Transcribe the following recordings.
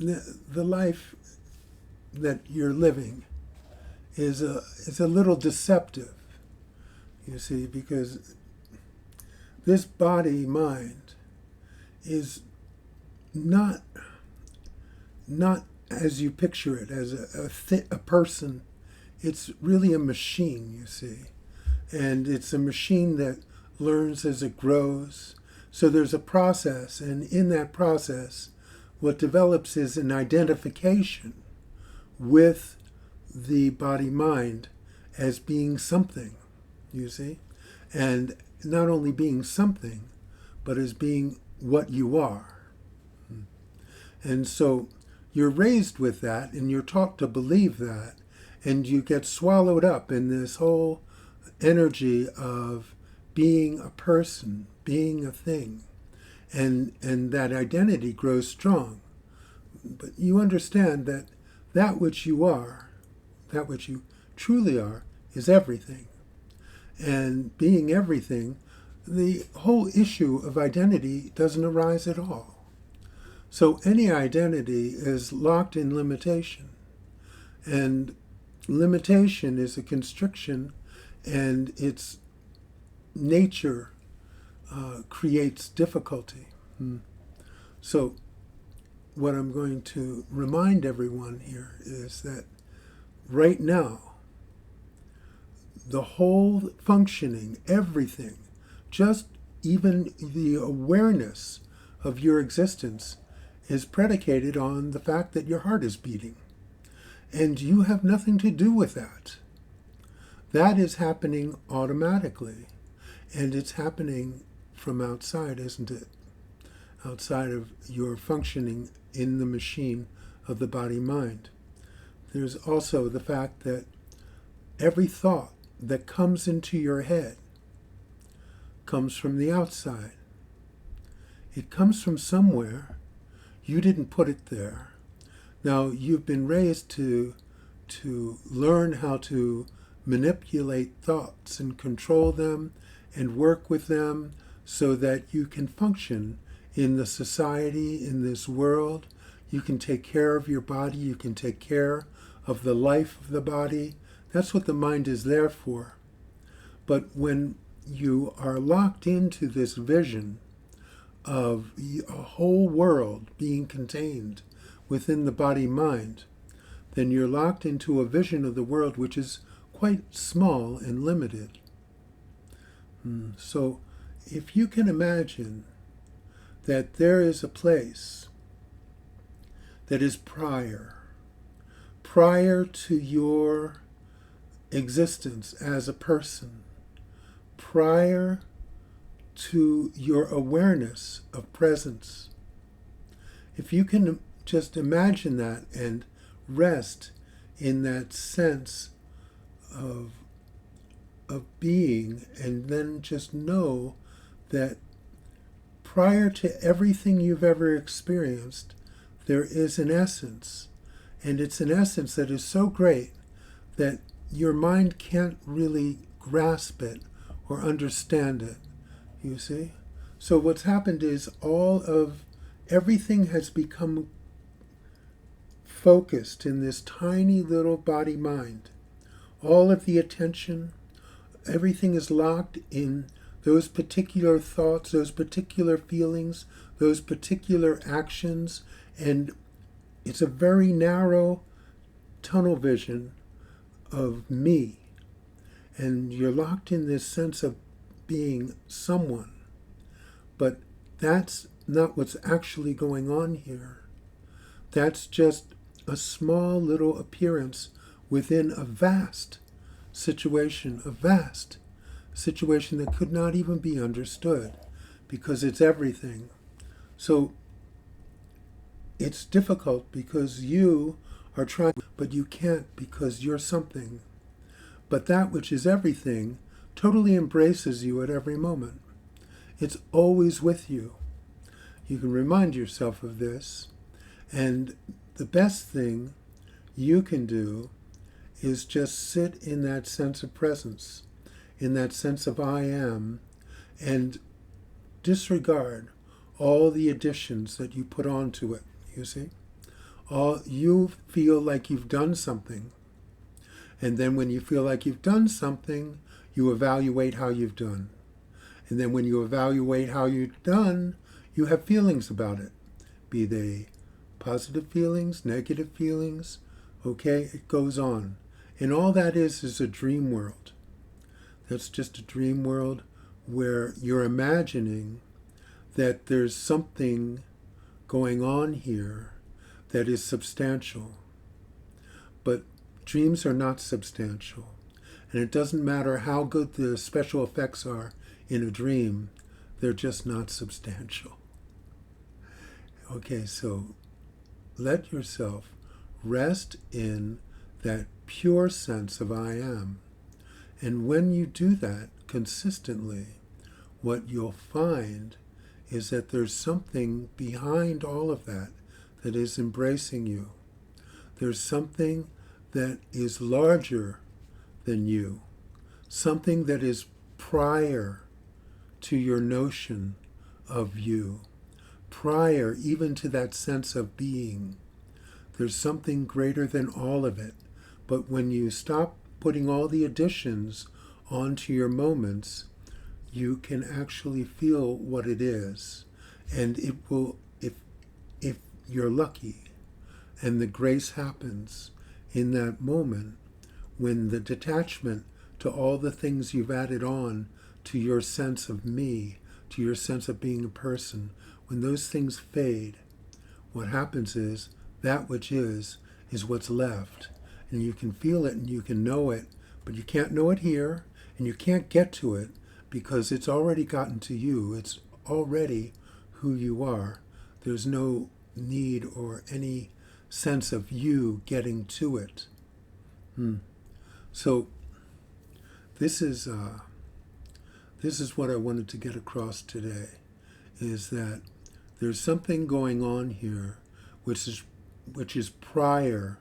the life that you're living is a little deceptive, you see, because this body-mind is not as you picture it, as a person. It's really a machine, you see. And it's a machine that learns as it grows. So there's a process, and in that process, what develops is an identification with the body-mind as being something, you see? And not only being something, but as being what you are. And so you're raised with that, and you're taught to believe that, and you get swallowed up in this whole energy of being a person, being a thing, and that identity grows strong. But you understand that that which you are, that which you truly are, is everything. And being everything, the whole issue of identity doesn't arise at all. So any identity is locked in limitation. And limitation is a constriction, and its nature creates difficulty. So what I'm going to remind everyone here is that right now, the whole functioning, everything, just even the awareness of your existence is predicated on the fact that your heart is beating. And you have nothing to do with that. That is happening automatically. And it's happening from outside, isn't it? Outside of your functioning in the machine of the body-mind. There's also the fact that every thought that comes into your head comes from the outside. It comes from somewhere. You didn't put it there. Now, you've been raised to learn how to manipulate thoughts and control them and work with them so that you can function in the society, in this world. You can take care of your body. You can take care of the life of the body. That's what the mind is there for. But when you are locked into this vision of a whole world being contained within the body-mind, then you're locked into a vision of the world which is quite small and limited. So if you can imagine that there is a place that is prior to your existence as a person, prior to your awareness of presence. If you can just imagine that and rest in that sense of being, and then just know that prior to everything you've ever experienced, there is an essence. And it's an essence that is so great that your mind can't really grasp it or understand it, you see? So what's happened is everything has become focused in this tiny little body-mind. All of the attention, everything is locked in those particular thoughts, those particular feelings, those particular actions, and it's a very narrow tunnel vision of me. And you're locked in this sense of being someone. But that's not what's actually going on here. That's just a small little appearance within a vast situation that could not even be understood because it's everything. So it's difficult because you are trying, but you can't because you're something. But that which is everything totally embraces you at every moment. It's always with you. You can remind yourself of this, and the best thing you can do is just sit in that sense of presence, in that sense of I am, and disregard all the additions that you put onto it, you see? You feel like you've done something. And then when you feel like you've done something, you evaluate how you've done. And then when you evaluate how you've done, you have feelings about it. Be they positive feelings, negative feelings, okay? It goes on. And all that is a dream world. That's just a dream world where you're imagining that there's something going on here that is substantial. But dreams are not substantial. And it doesn't matter how good the special effects are in a dream, they're just not substantial. Okay, so let yourself rest in that pure sense of I am. And when you do that consistently, what you'll find is that there's something behind all of that that is embracing you. There's something that is larger than you, something that is prior to your notion of you, prior even to that sense of being. There's something greater than all of it. But when you stop putting all the additions onto your moments, you can actually feel what it is. And it will, if you're lucky, and the grace happens in that moment, when the detachment to all the things you've added on to your sense of me, to your sense of being a person, when those things fade, what happens is that which is what's left. And you can feel it and you can know it, but you can't know it here, and you can't get to it because it's already gotten to you. It's already who you are. There's no need or any sense of you getting to it. So this is what I wanted to get across today, is that there's something going on here which is prior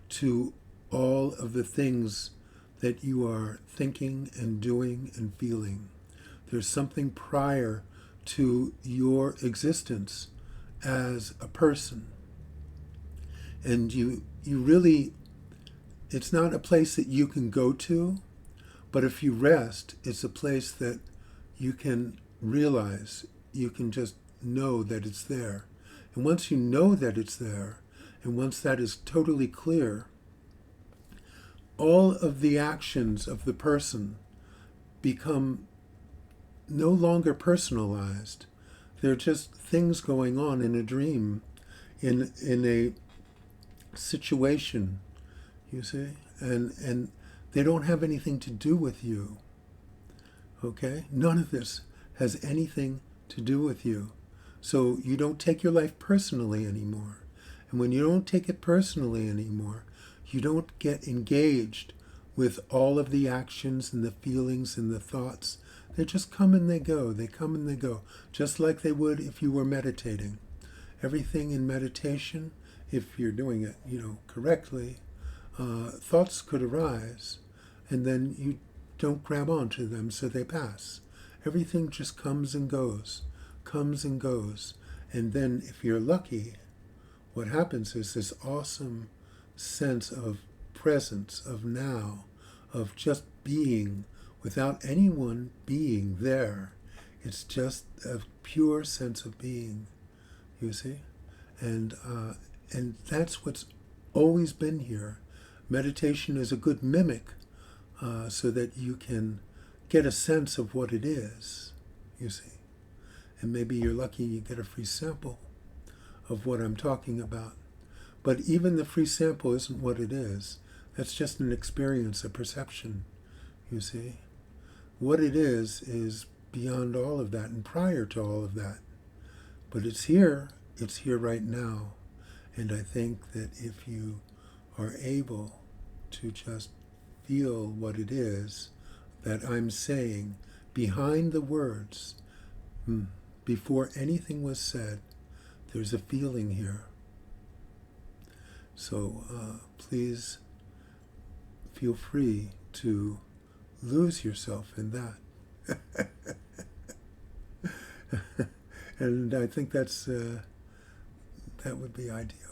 to all of the things that you are thinking and doing and feeling. There's something prior to your existence as a person. And you really, it's not a place that you can go to, but if you rest, it's a place that you can realize, you can just know that it's there. And once you know that it's there, and once that is totally clear, all of the actions of the person become no longer personalized. They're just things going on in a dream, in a situation, you see, and they don't have anything to do with you. Okay? None of this has anything to do with you. So you don't take your life personally anymore. And when you don't take it personally anymore, you don't get engaged with all of the actions and the feelings and the thoughts. They just come and they go. They come and they go, just like they would if you were meditating. Everything in meditation, if you're doing it, correctly, thoughts could arise, and then you don't grab onto them, so they pass. Everything just comes and goes, and then if you're lucky, what happens is this awesome sense of presence, of now, of just being without anyone being there. It's just a pure sense of being, you see? And that's what's always been here. Meditation is a good mimic so that you can get a sense of what it is, you see. And maybe you're lucky you get a free sample of what I'm talking about. But even the free sample isn't what it is. That's just an experience, a perception, you see. What it is beyond all of that and prior to all of that. But it's here right now. And I think that if you are able to just feel what it is that I'm saying behind the words, before anything was said, there's a feeling here. So please feel free to lose yourself in that. And I think that would be ideal.